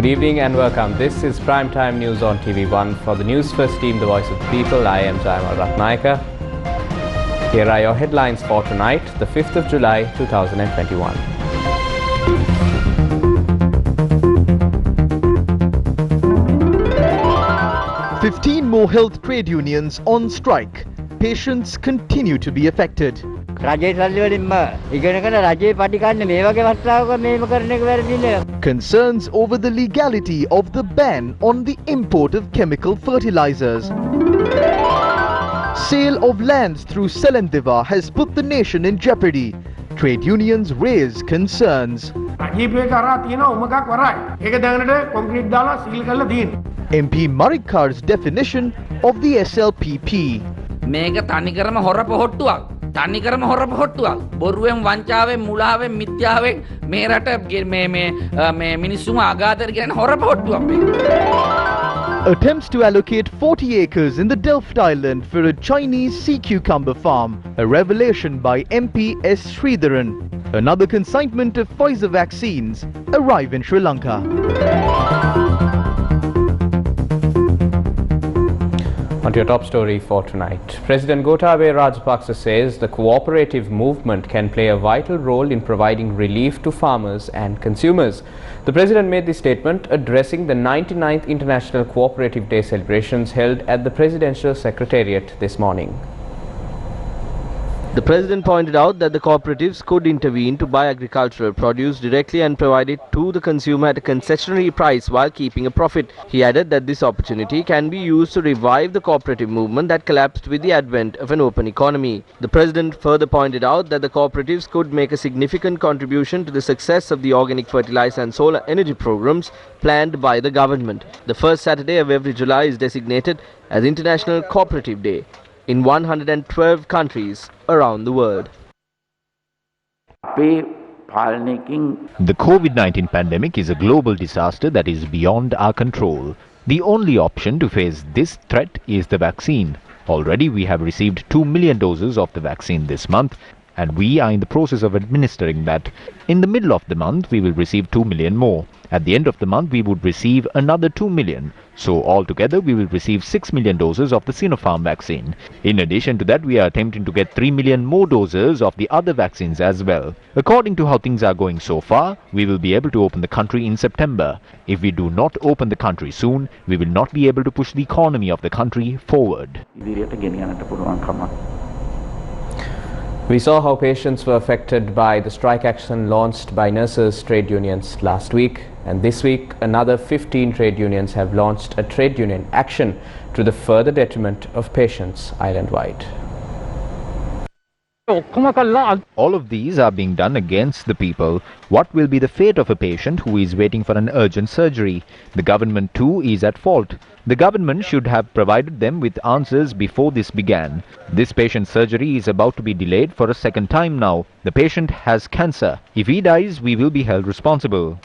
Good evening and welcome. This is Primetime News on TV1 for the Newsfirst team, the voice of the people. I am Jaimal Ratnayaka. Here are your headlines for tonight, the 5th of July 2021. "15 more health trade unions on strike. Patients continue to be affected." Concerns over the legality of the ban on the import of chemical fertilizers. Sale of lands through Selandiva has put the nation in jeopardy. Trade unions raise concerns. MP Marikkar's definition of the SLPP. මේක තනිකරම හොර පොහොට්ටුවක්. තනිකරම හොර පොහොට්ටුවක්. බොරුවෙන් වංචාවෙන් මුලාවෙන් මිත්‍යාවෙන් මේ රට මේ මිනිස්සුම ආඝාතයට කියන හොර පොහොට්ටුවක් මේක. Attempts to allocate 40 acres in the Delft Island for a Chinese sea cucumber farm. A revelation by MP S. Sridharan. Another consignment of Pfizer vaccines arrive in Sri Lanka. On to your top story for tonight. President Gotabaya Rajapaksa says the cooperative movement can play a vital role in providing relief to farmers and consumers. The President made this statement addressing the 99th International Cooperative Day celebrations held at the Presidential Secretariat this morning. The President pointed out that the cooperatives could intervene to buy agricultural produce directly and provide it to the consumer at a concessionary price while keeping a profit. He added that this opportunity can be used to revive the cooperative movement that collapsed with the advent of an open economy. The President further pointed out that the cooperatives could make a significant contribution to the success of the organic fertilizer and solar energy programs planned by the government. The first Saturday of every July is designated as International Cooperative Day in 112 countries around the world. The COVID-19 pandemic is a global disaster that is beyond our control. The only option to face this threat is the vaccine. Already we have received 2 million doses of the vaccine this month, and we are in the process of administering that. In the middle of the month, we will receive 2 million more. At the end of the month, we would receive another 2 million. So altogether, we will receive 6 million doses of the Sinopharm vaccine. In addition to that, we are attempting to get 3 million more doses of the other vaccines as well. According to how things are going so far, we will be able to open the country in September. If we do not open the country soon, we will not be able to push the economy of the country forward. We saw how patients were affected by the strike action launched by nurses' trade unions last week, and this week another 15 trade unions have launched a trade union action to the further detriment of patients island-wide. All of these are being done against the people. What will be the fate of a patient who is waiting for an urgent surgery? The government too is at fault. The government should have provided them with answers before this began. This patient's surgery is about to be delayed for a second time now. The patient has cancer. If he dies, we will be held responsible.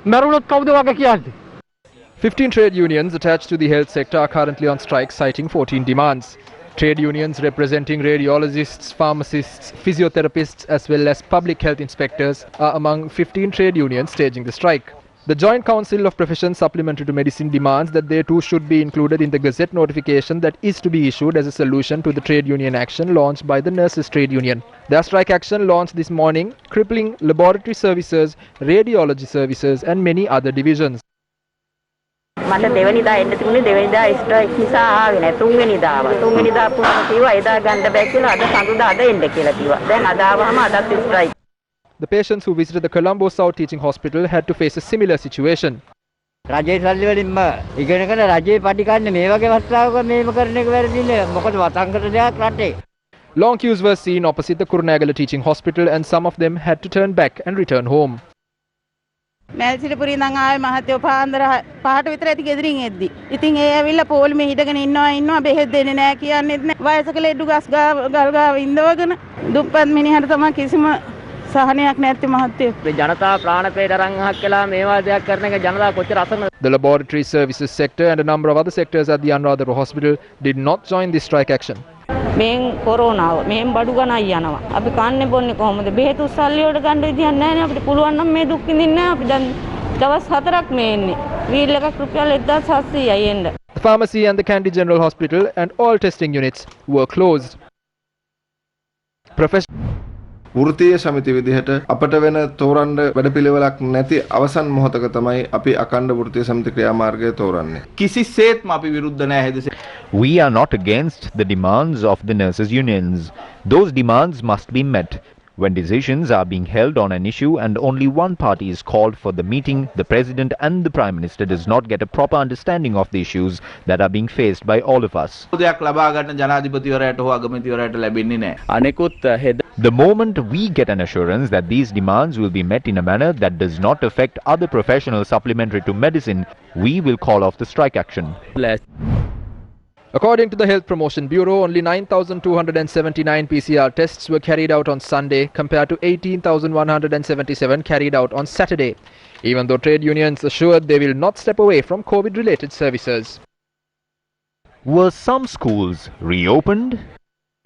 15 trade unions attached to the health sector are currently on strike, citing 14 demands. Trade unions representing radiologists, pharmacists, physiotherapists as well as public health inspectors are among 15 trade unions staging the strike. The Joint Council of Professions Supplementary to Medicine demands that they too should be included in the Gazette notification that is to be issued as a solution to the trade union action launched by the Nurses Trade Union. Their strike action launched this morning, crippling laboratory services, radiology services and many other divisions. මට දෙවෙනිදා එන්න තිබුණේ දෙවෙනිදා strike නිසා ආවේ නැහැ තුන්වෙනිදා ආවා තුන්වෙනිදා පුරාම කිව්වා එදා ගන්න බෑ කියලා අද සඳුදා අද එන්න කියලා කිව්වා දැන් අද ආවම අදත් strike. The patients who visited the Colombo South Teaching Hospital had to face a similar situation. රජයේ සල්ලි වලින්ම ඉගෙනගෙන රජයේ පඩි කන්නේ මේ වගේ අවස්ථාවක මේව කරන එක වැරදිනේ මොකද වතංගට දෙයක් රටේ. Long queues were seen opposite the Kurunegala Teaching Hospital and some of them had to turn back and return home. මැල්සිරිපුරින් නම් ආවේ මහත්තයෝ පාන්දර 5ට විතර ඇති ගෙදරින් එද්දි. ඉතින් ඒ ඇවිල්ලා පොලිමේ හිටගෙන ඉන්නවා බෙහෙත් දෙන්නේ නැහැ කියන්නේත් නැහැ. වයසක ලෙඩු ගස් ගල් ගාව ඉඳවගෙන දුප්පත් මිනිහට තමයි කිසිම සහනයක් නැත්තේ මහත්තයෝ. මේ ජනතා ප්‍රාණපේට අරන් අහක් කළා මේවා දෙයක් කරන එක ජනතාව කොච්චර අසරණද. The laboratory services sector and a number of other sectors at the Anuradhapura hospital did not join this strike action. මේන් කොරෝනාව මේන් බඩු ගණන් යනවා. අපි කන්නේ බොන්නේ කොහොමද? බෙහෙත් උස්සල්ලි වලට ගන්න විදියක් නැහැ නේ අපිට. පුළුවන් නම් මේ දුක් විඳින්න නැහැ. අපි දැන් දවස් 4ක් මේ එන්නේ. වීල් එකක් රුපියල් 1700යි එන්න. The pharmacy and the Kandy General Hospital and all testing units were closed. Professor වෘත්තීය සමිති විදිහට අපට වෙන තෝරන්න වැඩපිළිවෙලක් නැති අවසන් මොහොතක තමයි අපි අඛණ්ඩ වෘත්තීය සමිති ක්‍රියාමාර්ගය තෝරන්නේ. කිසිසේත්ම අපි විරුද්ධ නැහැ හෙද. We are not against the demands of the nurses' unions. Those demands must be met. When decisions are being held on an issue and only one party is called for the meeting, the President and the Prime Minister does not get a proper understanding of the issues that are being faced by all of us. The moment we get an assurance that these demands will be met in a manner that does not affect other professionals supplementary to medicine, we will call off the strike action. According to the Health Promotion Bureau, only 9,279 PCR tests were carried out on Sunday compared to 18,177 carried out on Saturday, even though trade unions assured they will not step away from COVID-related services. Were some schools reopened?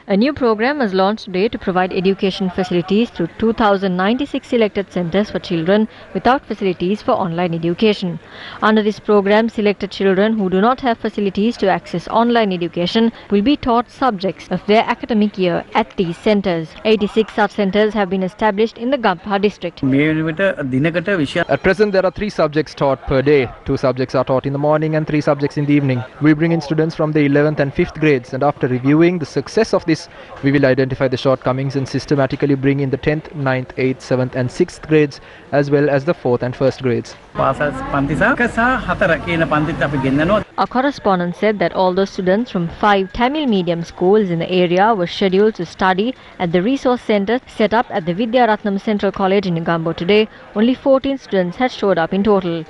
A new program was launched today to provide education facilities through 2,096 selected centers for children without facilities for online education. Under this program, selected children who do not have facilities to access online education will be taught subjects of their academic year at these centers. 86 such centers have been established in the Gampha district. At present, there are 3 subjects taught per day. 2 subjects are taught in the morning and 3 subjects in the evening. We bring in students from the 11th and 5th grades, and after reviewing the success of this, we will identify the shortcomings and systematically bring in the 10th, 9th, 8th, 7th and 6th grades as well as the 4th and 1st grades. Our correspondent said that all those students from 5 Tamil medium schools in the area were scheduled to study at the resource centre set up at the Vidya Ratnam Central College in Negombo today. Only 14 students had showed up in total.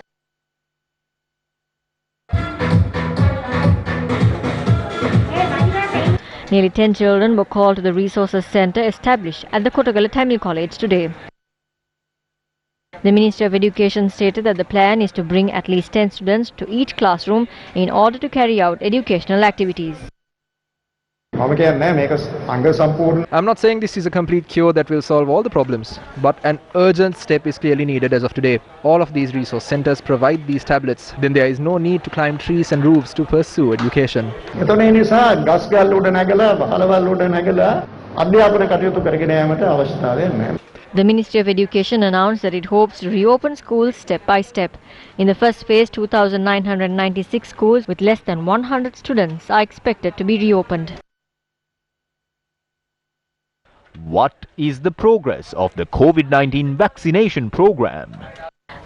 Nearly 10 children were called to the Resources Centre established at the Kottagala Tamil College today. The Ministry of Education stated that the plan is to bring at least 10 students to each classroom in order to carry out educational activities. I'm not saying this is a complete cure that will solve all the problems, but an urgent step is clearly needed as of today. All of these resource centers provide these tablets. Then there is no need to climb trees and roofs to pursue education. The Ministry of Education announced that it hopes to reopen schools step by step. In the first phase, 2,996 schools with less than 100 students are expected to be reopened. What is the progress of the COVID-19 vaccination program?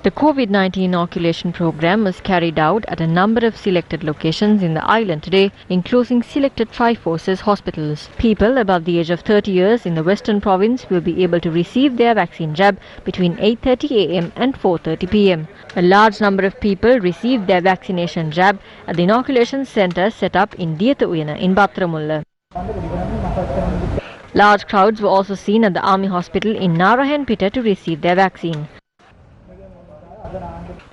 The COVID-19 inoculation program was carried out at a number of selected locations in the island today, including selected Tri-Forces hospitals. People above the age of 30 years in the Western Province will be able to receive their vaccine jab between 8:30 a.m. and 4:30 p.m. A large number of people received their vaccination jab at the inoculation centre set up in Diyatuyana in Batramulla. Large crowds were also seen at the Army Hospital in Narayanpeta to receive their vaccine.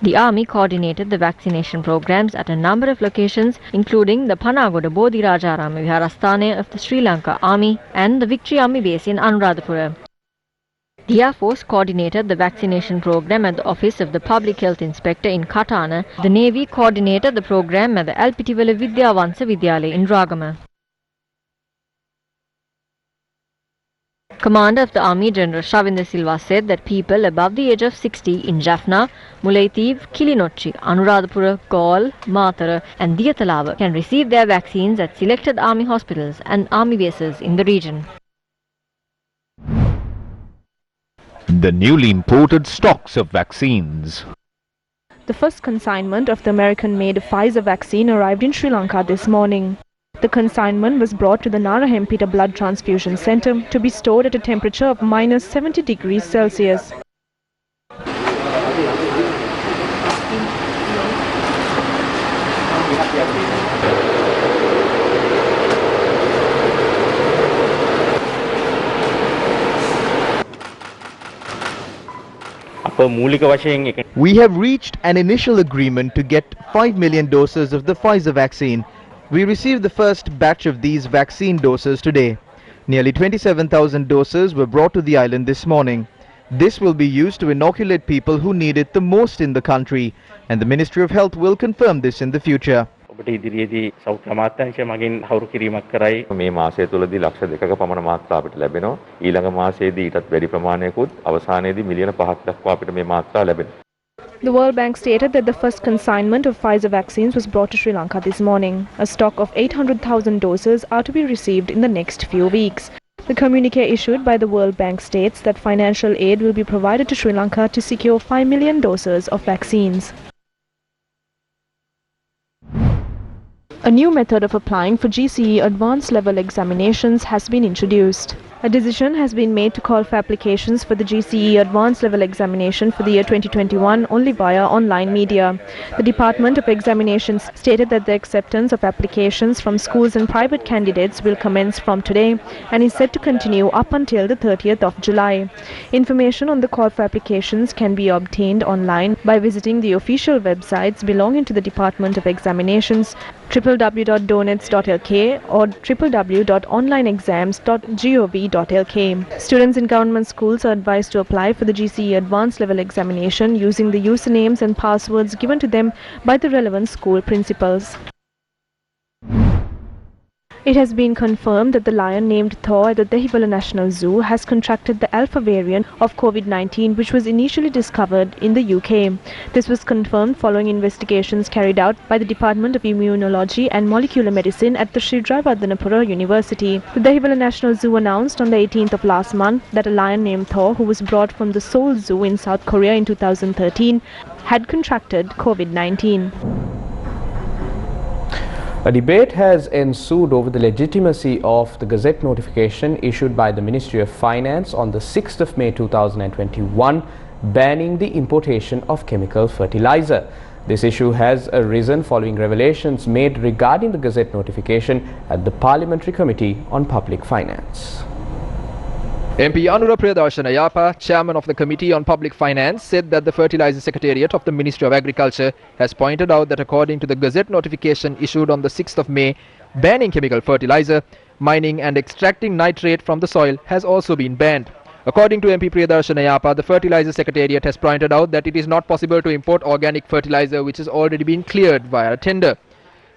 The Army coordinated the vaccination programs at a number of locations, including the Panagoda Bodhi Rajarama Viharasthana of the Sri Lanka Army and the Victory Army base in Anuradhapura. The Air Force coordinated the vaccination program at the office of the Public Health Inspector in Katana. The Navy coordinated the program at the Alpitiwala Vidyavansa Vidyalaya in Ragama. Commander of the Army General Shavindra Silva said that people above the age of 60 in Jaffna, Mullaitiv, Kilinochchi, Anuradhapura, Gaul, Matara and Diyatalawa can receive their vaccines at selected Army hospitals and Army bases in the region. The newly imported stocks of vaccines. The first consignment of the American-made Pfizer vaccine arrived in Sri Lanka this morning. The consignment was brought to the Narayanpeta Blood Transfusion Centre to be stored at a temperature of minus 70 degrees Celsius. We have reached an initial agreement to get 5 million doses of the Pfizer vaccine. We received the first batch of these vaccine doses today. Nearly 27,000 doses were brought to the island this morning. This will be used to inoculate people who need it the most in the country, and the Ministry of Health will confirm this in the future. ඔබට ඉදිරියේදී සෞඛ්‍ය අමාත්‍යාංශය මගින් හවුරු කිරීමක් කරයි. මේ මාසය තුලදී ලක්ෂ 2ක පමණ මාත්‍රා අපිට ලැබෙනවා. ඊළඟ මාසයේදී ඊටත් වැඩි ප්‍රමාණයකුත් අවසානයේදී මිලියන 5ක් දක්වා අපිට මේ මාත්‍රා ලැබෙනවා. The World Bank stated that the first consignment of Pfizer vaccines was brought to Sri Lanka this morning. A stock of 800,000 doses are to be received in the next few weeks. The communique issued by the World Bank states that financial aid will be provided to Sri Lanka to secure 5 million doses of vaccines. A new method of applying for GCE advanced level examinations has been introduced. A decision has been made to call for applications for the GCE advanced level examination for the year 2021 only via online media. The Department of Examinations stated that the acceptance of applications from schools and private candidates will commence from today and is set to continue up until the 30th of July. Information on the call for applications can be obtained online by visiting the official websites belonging to the Department of Examinations, www.donets.lk or www.onlineexams.gov.lk. Students in government schools are advised to apply for the GCE advanced level examination using the usernames and passwords given to them by the relevant school principals. It has been confirmed that the lion named Thor at the Dehibala National Zoo has contracted the alpha variant of COVID-19, which was initially discovered in the UK. This was confirmed following investigations carried out by the Department of Immunology and Molecular Medicine at the Sri Jayawardhanapura University. The Dehibala National Zoo announced on the 18th of last month that a lion named Thor, who was brought from the Seoul Zoo in South Korea in 2013, had contracted COVID-19. A debate has ensued over the legitimacy of the Gazette notification issued by the Ministry of Finance on the 6th of May 2021 banning the importation of chemical fertilizer. This issue has arisen following revelations made regarding the Gazette notification at the Parliamentary Committee on Public Finance. MP Anura Priyadarshana Yapa, chairman of the Committee on Public Finance, said that the Fertilizer Secretariat of the Ministry of Agriculture has pointed out that according to the Gazette notification issued on the 6th of May banning chemical fertilizer, mining and extracting nitrate from the soil has also been banned. According to MP Priyadarshana Yapa, the Fertilizer Secretariat has pointed out that it is not possible to import organic fertilizer which has already been cleared via a tender.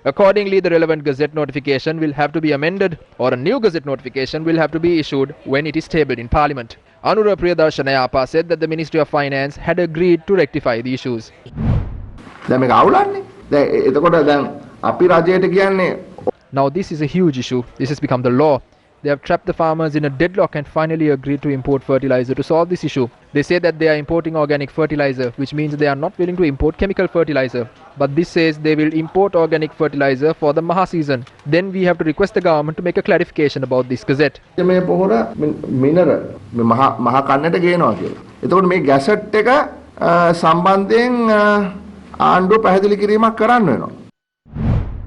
Accordingly, the relevant Gazette notification will have to be amended or a new Gazette notification will have to be issued when it is tabled in Parliament. Anura Priyadarshana Yapa said that the Ministry of Finance had agreed to rectify the issues. Now this is a huge issue. This has become the law. They have trapped the farmers in a deadlock and finally agreed to import fertilizer to solve this issue. They say that they are importing organic fertilizer, which means they are not willing to import chemical fertilizer. But this says they will import organic fertilizer for the Maha season. Then we have to request the government to make a clarification about this Gazette.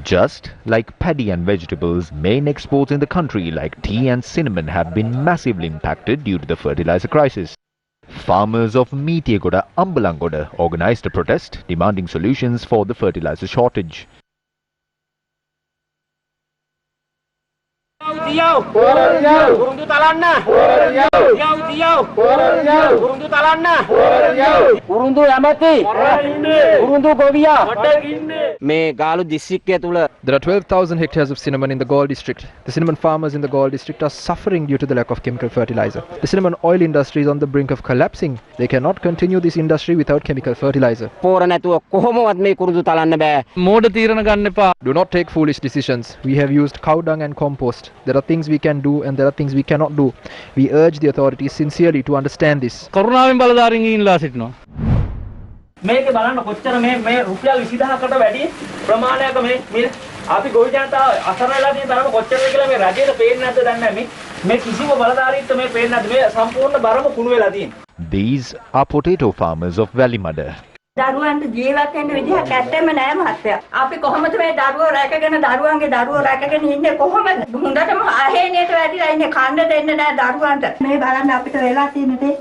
Just like paddy and vegetables, main exports in the country like tea and cinnamon have been massively impacted due to the fertilizer crisis. Farmers of Meetiyagoda, Ambalangoda organized a protest demanding solutions for the fertilizer shortage. There are 12,000 hectares of cinnamon in the Galle district. The cinnamon farmers in the Galle district are suffering due to the lack of chemical fertilizer. The cinnamon oil industry is on the brink of collapsing. They cannot continue this industry without chemical fertilizer. Do not take foolish decisions. We have used cow dung and compost. There are things we can do and there are things we cannot do. We urge the authorities sincerely to understand this. මේක බලන්න කොච්චර මේ රුපියල් 20000කට වැඩි ප්‍රමාණයක මේ අපි ගොවි ජනතාව අසරණ වෙලා තියෙන තරම කොච්චරද කියලා මේ රජයට පේන්නේ නැද්ද දන්නේ නැහැ මේ කිසිම බලධාරීත්ව මේ පේන්නේ නැද්ද මේ සම්පූර්ණ බරම කුණු වෙලා තියෙන්නේ. These are potato farmers of Vallimada. දරුවන්ට ජීවත් වෙන්න විදිහක් ඇත්තෙම නැහැ මහත්තයා. අපි කොහොමද මේ දරුවෝ රැකගෙන දරුවන්ගේ දරුවෝ රැකගෙන ඉන්නේ කොහොමද? හොඳටම අහේනියට වැඩිලා ඉන්නේ කන්න දෙන්නේ නැහැ දරුවන්ට. මේ බලන්න අපිට වෙලා තියෙන දේ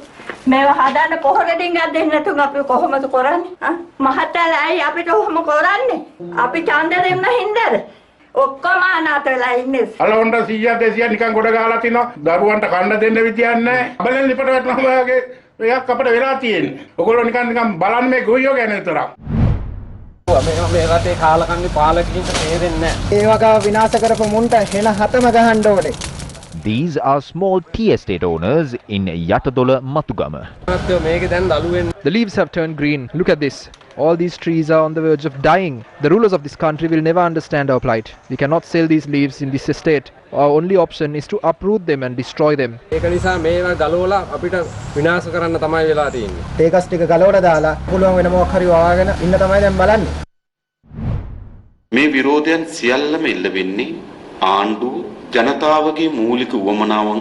මේවා හදන්න කොහොමදින් ගන්න නැතුව අපි කොහොමද කරන්නේ? මහත්තයා ඇයි අපිට කොහොම කරන්නේ? අපි ඡන්ද දෙන්න හින්දාද? ඔක්කොම අනාථ වෙලා ඉන්නේ. අලොන්ඩ 100 200 නිකන් ගොඩ ගහලා තිනවා. දරුවන්ට කන්න දෙන්න විදියක් නැහැ. බලෙන් ලිපට වැටෙනවා වගේ එකක් අපිට වෙලා තියෙන්නේ. ඔයගොල්ලෝ නිකන් බලන්න මේ ගොයියෝ ගැන විතරක්. මේ රටේ කාලකන්ණි පාලකකින්ට තේරෙන්නේ නැහැ. ඒ වගාව විනාශ කරපු මුන්ට හෙන හතම ගහන්න ඕනේ. These are small tea estate owners in Yatadola, Matugama. The leaves have turned green. Look at this. All these trees are on the verge of dying. The rulers of this country will never understand our plight. We cannot sell these leaves in this estate. Our only option is to uproot them and destroy them. ඒක නිසා මේවා ගලවලා අපිට විනාශ කරන්න තමයි වෙලා තියෙන්නේ. ඒකස් ටික ගලවලා දාලා පුළුවන් වෙන මොකක් හරි වවාගෙන ඉන්න තමයි දැන් බලන්නේ. මේ විරෝධයන් සියල්ලම එල්ල වෙන්නේ ආණ්ඩුව ජනතාවගේ මූලික උවමනාවන්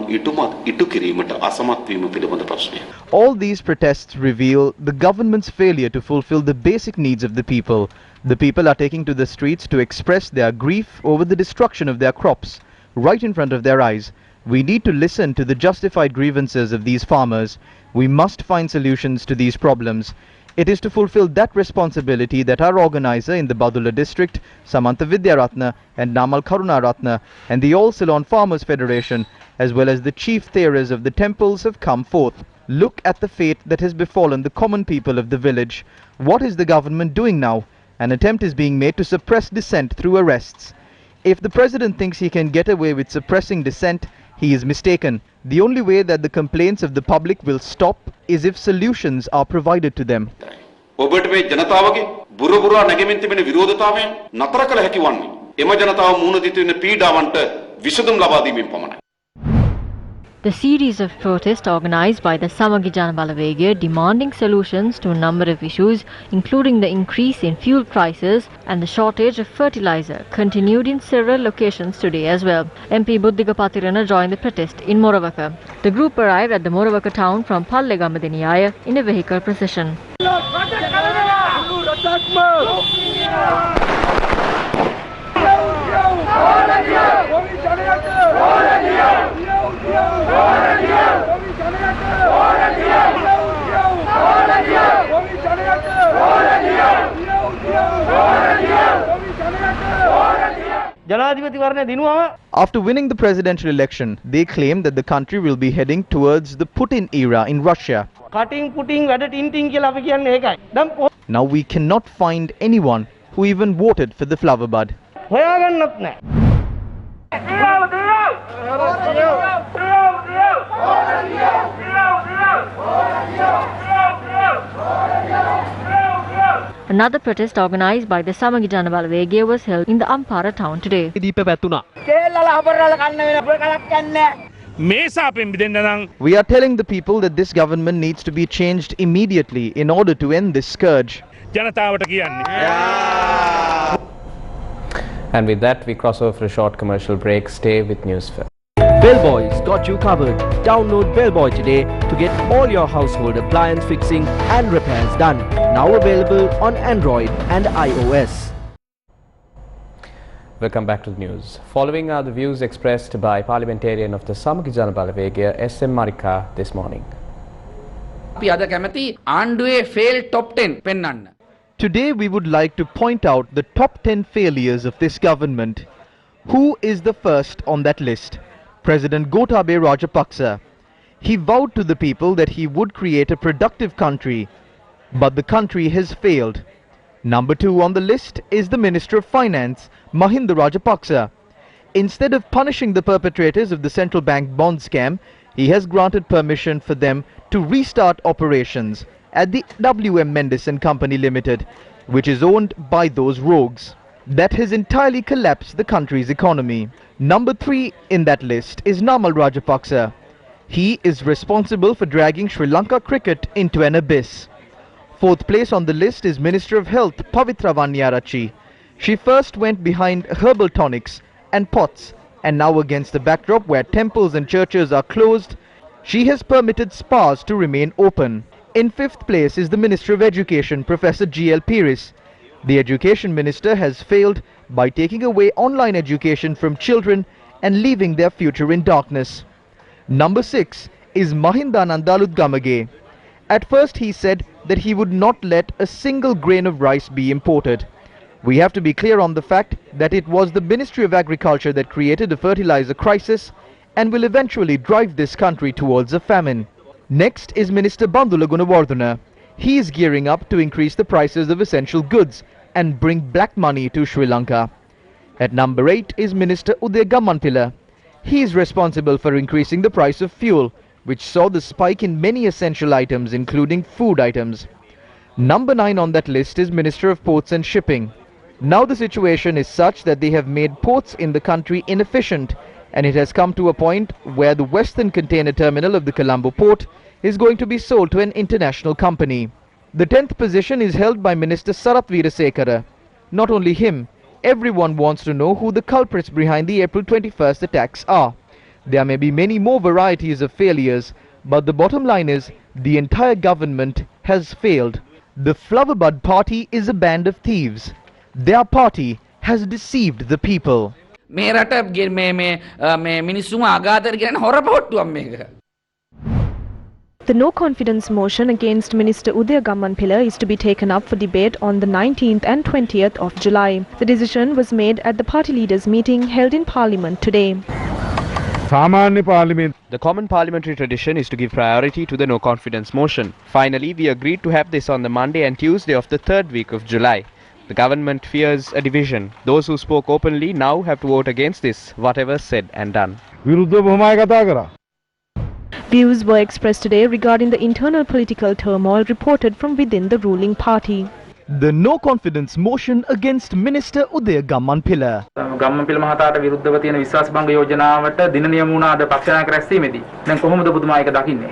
ඉටු කිරීමට අසමත් වීම පිළිබඳ ප්‍රශ්නය. All these protests reveal the government's failure to fulfill the basic needs of the people. The people are taking to the streets to express their grief over the destruction of their crops right in front of their eyes. We need to listen to the justified grievances of these farmers. We must find solutions to these problems. It is to fulfill that responsibility that our organizer in the Badula district, Samantha Vidyaratna and Namal Karunaratna, and the All Ceylon Farmers Federation, as well as the chief theories of the temples, have come forth. Look at the fate that has befallen the common people of the village. What is the government doing now? An attempt is being made to suppress dissent through arrests. If the president thinks he can get away with suppressing dissent, he is mistaken. The only way that the complaints of the public will stop is if solutions are provided to them. ඔබට මේ ජනතාවගේ බුරබුරා නැගෙමින් තිබෙන විරෝධතාවයන් නතර කළ හැකි වන්නේ එම ජනතාව මුහුණ දී තිබෙන පීඩාවන්ට විසඳුම් ලබා දීමෙන් පමණයි. The series of protests organised by the Samagijana Balavegya demanding solutions to a number of issues, including the increase in fuel prices and the shortage of fertilizer, continued in several locations today as well. MP Buddhiga Patirana joined the protest in Moravaka. The group arrived at the Moravaka town from Pallegamadiniyaya in a vehicle procession. After winning the presidential election, they claim that the country will be heading towards the Putin era in Russia. Now we cannot find anyone who even voted for the flower bud. Another protest organised by the Samagijana Balavegya was held in the Ampara town today. We are telling the people that this government needs to be changed immediately in order to end this scourge. And with that, we cross over for a short commercial break. Stay with Newsfirst. Bellboy's got you covered. Download Bellboy today to get all your household appliance fixing and repairs done. Now available on Android and iOS. Welcome back to the news. Following are the views expressed by parliamentarian of the Samagijana Balavegya, S.M. Marika, this morning. failed top 10 pennanna. Today we would like to point out the top 10 failures of this government. Who is the first on that list? President Gotabaya Rajapaksa. He vowed to the people that he would create a productive country, but the country has failed. Number 2 on the list is the Minister of Finance, Mahinda Rajapaksa. Instead of punishing the perpetrators of the central bank bond scam, he has granted permission for them to restart operations at the W.M. Mendes and Company Limited, which is owned by those rogues. That has entirely collapsed the country's economy. Number 3 in that list is Namal Rajapaksa. He is responsible for dragging Sri Lanka cricket into an abyss. 4th place on the list is Minister of Health Pavitra Vanyarachi. She first went behind herbal tonics and pots, and now against the backdrop where temples and churches are closed, she has permitted spas to remain open. In 5th place is the Minister of Education, Professor G.L. Piris. The Education Minister has failed by taking away online education from children and leaving their future in darkness. Number 6 is Mahinda Nandalud Gamage. At first he said that he would not let a single grain of rice be imported. We have to be clear on the fact that it was the Ministry of Agriculture that created a fertilizer crisis and will eventually drive this country towards a famine. Next is Minister Bandula Gunawardena. He is gearing up to increase the prices of essential goods and bring black money to Sri Lanka. At number 8 is Minister Uday Gammanpilla. He is responsible for increasing the price of fuel, which saw the spike in many essential items including food items. Number 9 on that list is Minister of Ports and Shipping. Now the situation is such that they have made ports in the country inefficient, and it has come to a point where the western container terminal of the Colombo port is going to be sold to an international company. The 10th position is held by Minister Sarath Weerasekara. Not only him, everyone wants to know who the culprits behind the April 21st attacks are. There may be many more varieties of failures, but the bottom line is the entire government has failed. The Flowerbud Party is a band of thieves. Their party has deceived the people. The no confidence motion against Minister Uday Gammanpilla is to be taken up for debate on the 19th and 20th of July. The decision was made at the party leaders' meeting held in Parliament today. The common parliamentary tradition is to give priority to the no confidence motion. Finally, we agreed to have this on the Monday and Tuesday of the 3rd week of July. The government fears a division. Those who spoke openly now have to vote against this, whatever said and done. Views were expressed today regarding the internal political turmoil reported from within the ruling party. The no confidence motion against Minister Uday Gammanpilla. Gammanpila මහතාට විරුද්ධව තියෙන විශ්වාසභංග යෝජනාවට දින නියම වුණා අද පක්ෂ නායක රැස්වීමේදී. දැන් කොහොමද ඔබතුමා ඒක දකින්නේ?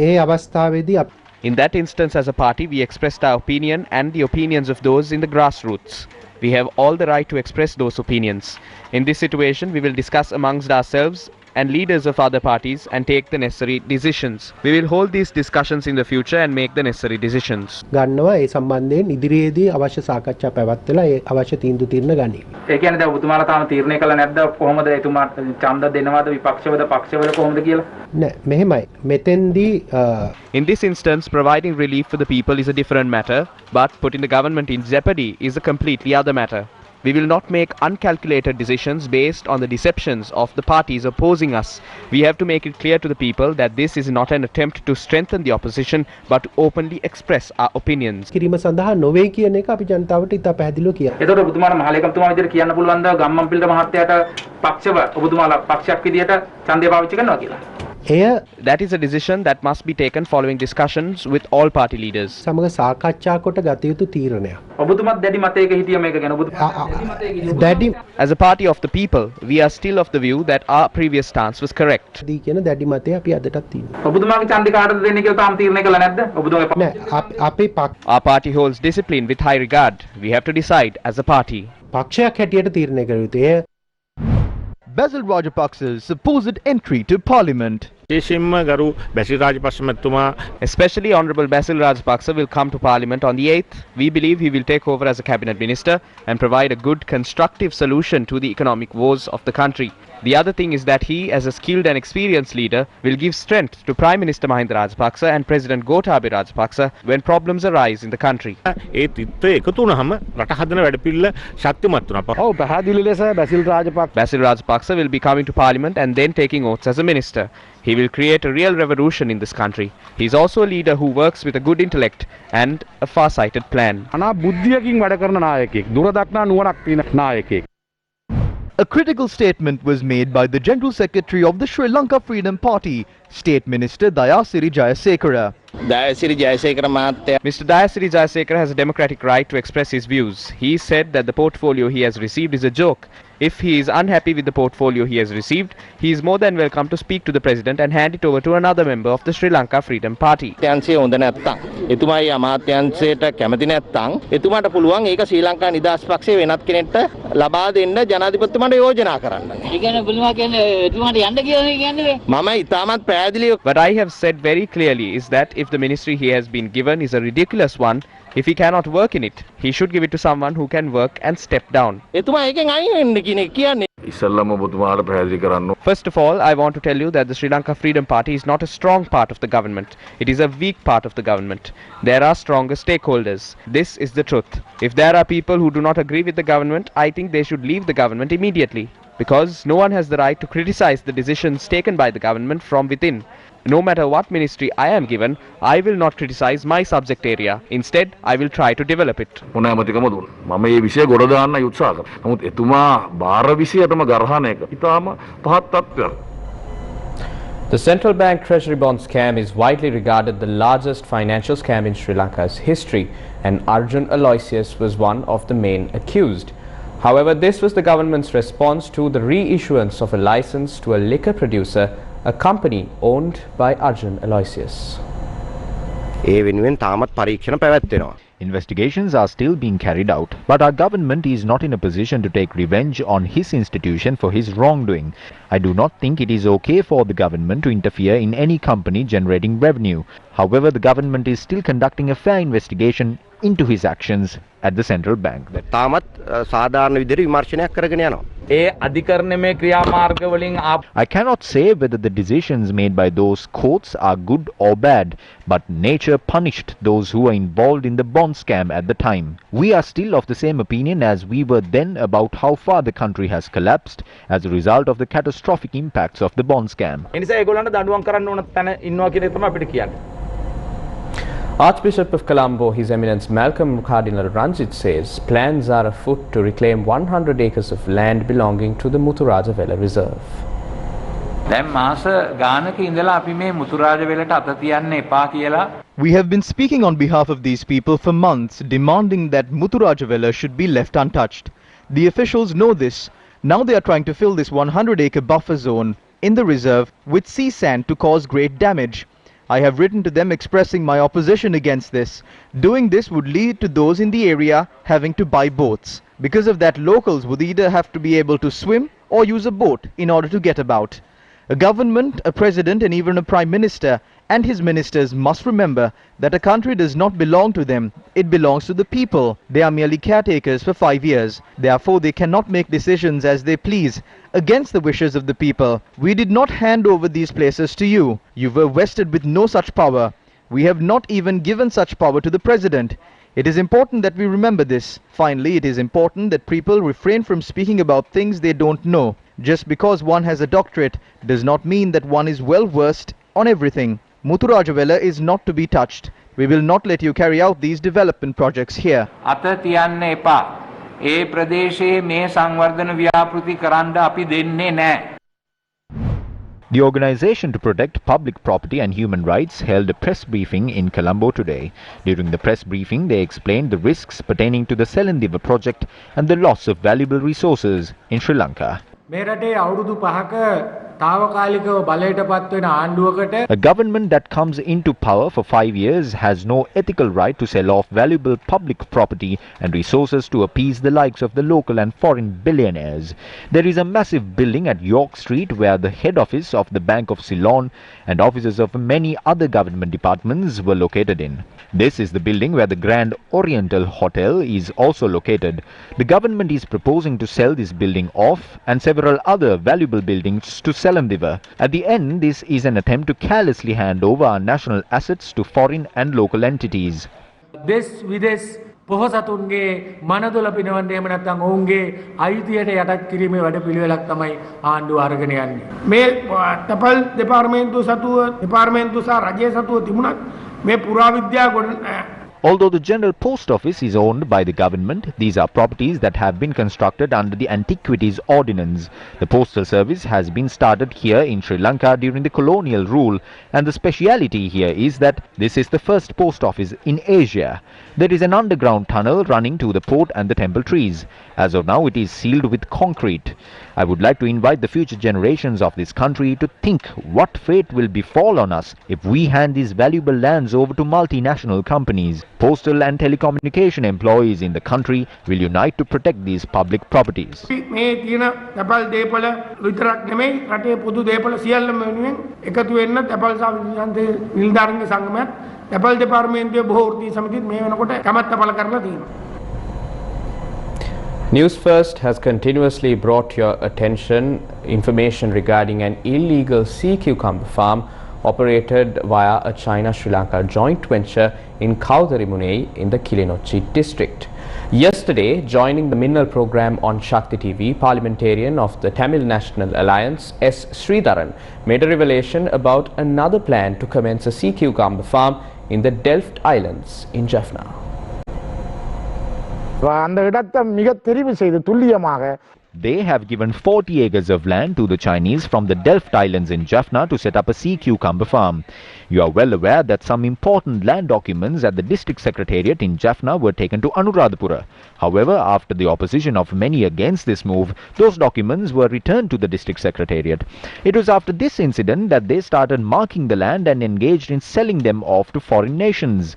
ඒ අවස්ථාවේදී In that instance, as a party, we expressed our opinion and the opinions of those in the grassroots. We have all the right to express those opinions. In this situation, we will discuss amongst ourselves and leaders of other parties and take the necessary decisions. We will hold these discussions in the future and make the necessary decisions. ගන්නවා ඒ සම්බන්ධයෙන් ඉදිරියේදී අවශ්‍ය සාකච්ඡා පැවැත්වලා ඒ අවශ්‍ය තීන්දුව తీරන ගනී. ඒ කියන්නේ දැන් ඔබතුමාලා තාම තීරණය කළා නැද්ද කොහොමද එතුමා ඡන්ද දෙනවද විපක්ෂවද පක්ෂවද කොහොමද කියලා? නෑ මෙහෙමයි. මෙතෙන්දී In this instance, providing relief for the people is a different matter, but putting the government in jeopardy is a completely other matter. We will not make uncalculated decisions based on the deceptions of the parties opposing us. We have to make it clear to the people that this is not an attempt to strengthen the opposition, but to openly express our opinions. කිරීම සඳහා නොවේ කියන එක අපි ජනතාවට ඉතා පැහැදිලිව කියනවා. එතකොට ඔබතුමාලා මහලේකම්තුමා විදිහට කියන්න පුළුවන්ද ගම්මන්පිල මහත්තයාට පක්ෂව ඔබතුමාලා පක්ෂයක් විදිහට ඡන්දය පාවිච්චි කරනවා කියලා? That is a decision that must be taken following discussions with all party leaders. සමග සාකච්ඡා කොට ගත යුතු තීරණයක්. ඔබතුමාත් දැඩි මතයක හිටිය මේක ගැන ඔබතුමා As a party of the people, we are still of the view that our previous stance was correct. දී කියන දැඩි මතය අපි අදටත් තියෙනවා. ඔබතුමාගේ ඡන්දය කාටද දෙන්නේ කියලා තාම තීරණය කළා නැද්ද? ඔබතුමාගේ අපේ Our party holds discipline with high regard. We have to decide as a party. පක්ෂයක් හැටියට තීරණය කළ යුතුයි. Basil Rajapaksa's supposed entry to Parliament. Especially Honorable Basil Rajapaksa will come to Parliament on the 8th. We believe he will take over as a cabinet minister and provide a good constructive solution to the economic woes of the country. The other thing is that he, as a skilled and experienced leader, will give strength to Prime Minister Mahinda Rajapaksa and President Gotabaya Rajapaksa when problems arise in the country. Basil Rajapaksa will be coming to Parliament and then taking oaths as a minister. He will create a real revolution in this country. He is also a leader who works with a good intellect and a far-sighted plan. A critical statement was made by the General Secretary of the Sri Lanka Freedom Party, State Minister Dayasiri Jayasekara. Mr. Dayasiri Jayasekara has a democratic right to express his views. He said that the portfolio he has received is a joke. If he is unhappy with the portfolio he has received, he is more than welcome to speak to the President and hand it over to another member of the Sri Lanka Freedom Party. What I have said very clearly is that if the ministry he has been given is a ridiculous one, if he cannot work in it, he should give it to someone who can work and step down. First of all, I want to tell you that the Sri Lanka Freedom Party is not a strong part of the government. It is a weak part of the government. There are stronger stakeholders. This is the truth. If there are people who do not agree with the government, I think they should leave the government immediately. because no one has the right to criticize the decisions taken by the government from within. No matter what ministry I am given, I will not criticize my subject area. Instead, I will try to develop it. The central bank treasury bond scam is widely regarded the largest financial scam in Sri Lanka's history, and Arjun Aloysius was one of the main accused. However, this was the government's response to the reissuance of a license to a liquor producer, a company owned by Arjun Aloysius. Investigations are still being carried out, but our government is not in a position to take revenge on his institution for his wrongdoing. I do not think it is okay for the government to interfere in any company generating revenue. However, the government is still conducting a fair investigation into his actions at the central bank. I cannot say whether the decisions made by those courts are good or bad, but nature punished those who were involved in the bond scam at the time. We are still of the same opinion as we were then about how far the country has collapsed as a result of the catastrophic impacts of the bond scam. Archbishop of Colombo, His Eminence Malcolm Cardinal Ranjit, says plans are afoot to reclaim 100 acres of land belonging to the Muthurajavela Reserve. We have been speaking on behalf of these people for months, demanding that Muthurajavela should be left untouched. The officials know this. Now they are trying to fill this 100-acre buffer zone in the reserve with sea sand to cause great damage. I have written to them expressing my opposition against this. Doing this would lead to those in the area having to buy boats. Because of that, locals would either have to be able to swim or use a boat in order to get about. A government, a president, and even a prime minister and his ministers must remember that a country does not belong to them. It belongs to the people. They are merely caretakers for 5 years. Therefore, they cannot make decisions as they please against the wishes of the people. We did not hand over these places to you. You were vested with no such power. We have not even given such power to the president. It is important that we remember this. Finally, it is important that people refrain from speaking about things they don't know. Just because one has a doctorate does not mean that one is well versed on everything. Muthurajavela is not to be touched. We will not let you carry out these development projects here. The Organization to Protect Public Property and Human Rights held a press briefing in Colombo today. During the press briefing, they explained the risks pertaining to the Selandiva project and the loss of valuable resources in Sri Lanka. A government that comes into power for 5 years has no ethical right to sell off valuable public property and resources to appease the likes of the local and foreign billionaires. There is a massive building at York Street where the head office of the Bank of Ceylon and offices of many other government departments were located in. This is the building where the Grand Oriental Hotel is also located. The government is proposing to sell this building off and several other valuable buildings to Selandiva. At the end, this is an attempt to carelessly hand over our national assets to foreign and local entities. පොහොසතුන්ගේ මනදොල පිනවන්න එහෙම නැත්නම් ඔවුන්ගේ අයිතියට යටත් කිරීමේ වැඩපිළිවෙලක් තමයි ආණ්ඩුව අරගෙන යන්නේ. මේ තපල් දෙපාර්තමේන්තුව සහ රජයේ සතුව තිබුණත් මේ පුරාවිද්‍යා Although the General Post Office is owned by the government, these are properties that have been constructed under the Antiquities Ordinance. The Postal Service has been started here in Sri Lanka during the colonial rule, and the speciality here is that this is the first post office in Asia. There is an underground tunnel running to the port and the temple trees. As of now, it is sealed with concrete. I would like to invite the future generations of this country to think what fate will befall on us if we hand these valuable lands over to multinational companies. Postal and telecommunication employees in the country will unite to protect these public properties. News First has continuously brought your attention information regarding an illegal sea cucumber farm operated via a China-Sri Lanka joint venture in Kaudarimunei in the Kilinochchi district. Yesterday, joining the mineral program on Shakti TV, parliamentarian of the Tamil National Alliance, S. Sridharan, made a revelation about another plan to commence a sea cucumber farm in the Delft Islands in Jaffna. They have given 40 acres of land to the Chinese from the Delft Islands in Jaffna to set up a sea cucumber farm. You are well aware that some important land documents at the district secretariat in Jaffna were taken to Anuradhapura. However, after the opposition of many against this move, those documents were returned to the district secretariat. It was after this incident that they started marking the land and engaged in selling them off to foreign nations.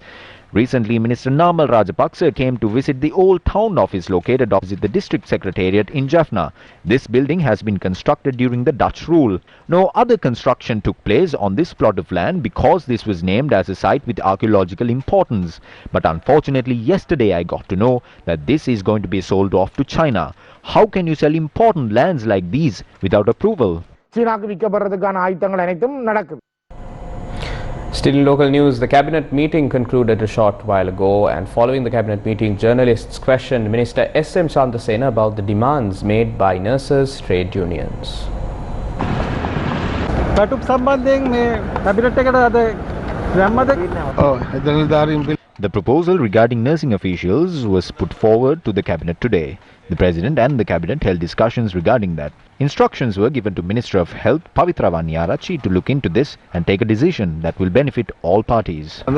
Recently, Minister Namal Rajapaksa came to visit the old town office located opposite the district secretariat in Jaffna. This building has been constructed during the Dutch rule. No other construction took place on this plot of land because this was named as a site with archaeological importance. But unfortunately, yesterday I got to know that this is going to be sold off to China. How can you sell important lands like these without approval? Still in local news, the cabinet meeting concluded a short while ago, and following the cabinet meeting, journalists questioned Minister S.M. Chandrasena about the demands made by nurses' trade unions. The proposal regarding nursing officials was put forward to the cabinet today. The President and the Cabinet held discussions regarding that. Instructions were given to Minister of Health Pavitra Vanniyarachchi to look into this and take a decision that will benefit all parties. And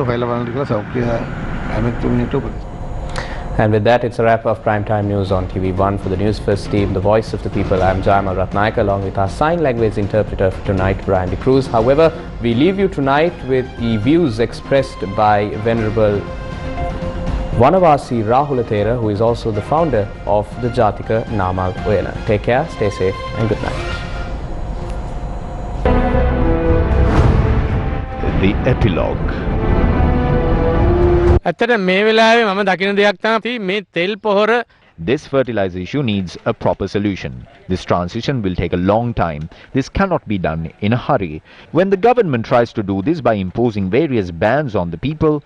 with that, it's a wrap of Primetime News on TV1. For the Newsfirst team, the voice of the people, I'm Jayamal Ratnayaka, along with our sign language interpreter for tonight, Brian De Cruz. However, we leave you tonight with the views expressed by Venerable Vanavasi Rahula Thera, who is also the founder of the Jatika Namal Uyana. Take care, stay safe, and good night. The Epilogue. This fertilizer issue needs a proper solution. This transition will take a long time. This cannot be done in a hurry. When the government tries to do this by imposing various bans on the people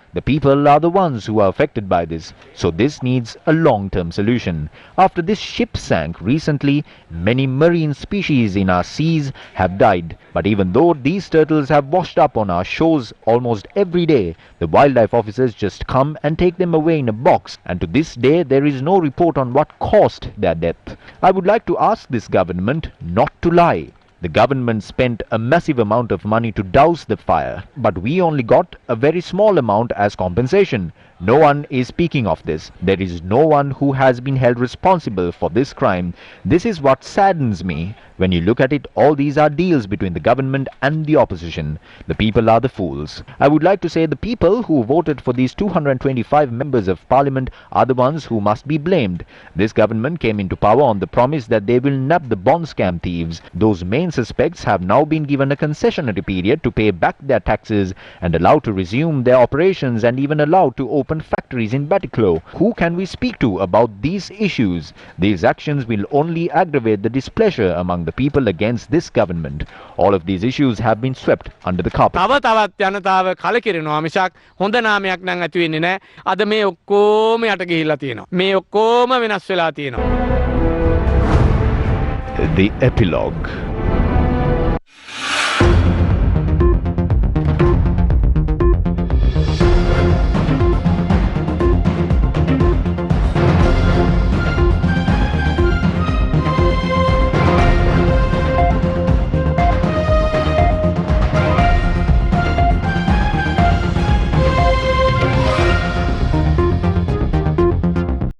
are the ones who are affected by this. So this needs a long-term solution. After this ship sank recently, many marine species in our seas have died. But even though these turtles have washed up on our shores almost every day, the wildlife officers just come and take them away in a box. And to this day, there is no report on what caused their death. I would like to ask this government not to lie. The government spent a massive amount of money to douse the fire, but we only got a very small amount as compensation. No one is speaking of this. There is no one who has been held responsible for this crime. This is what saddens me. When you look at it, all these are deals between the government and the opposition. The people are the fools. I would like to say the people who voted for these 225 members of parliament are the ones who must be blamed. This government came into power on the promise that they will nab the bond scam thieves. Those main suspects have now been given a concessionary period to pay back their taxes and allowed to resume their operations and even allowed to open factories in Batticaloa. Who can we speak to about these issues? These actions will only aggravate the displeasure among the people against this government. All of these issues have been swept under the carpet. The Epilogue.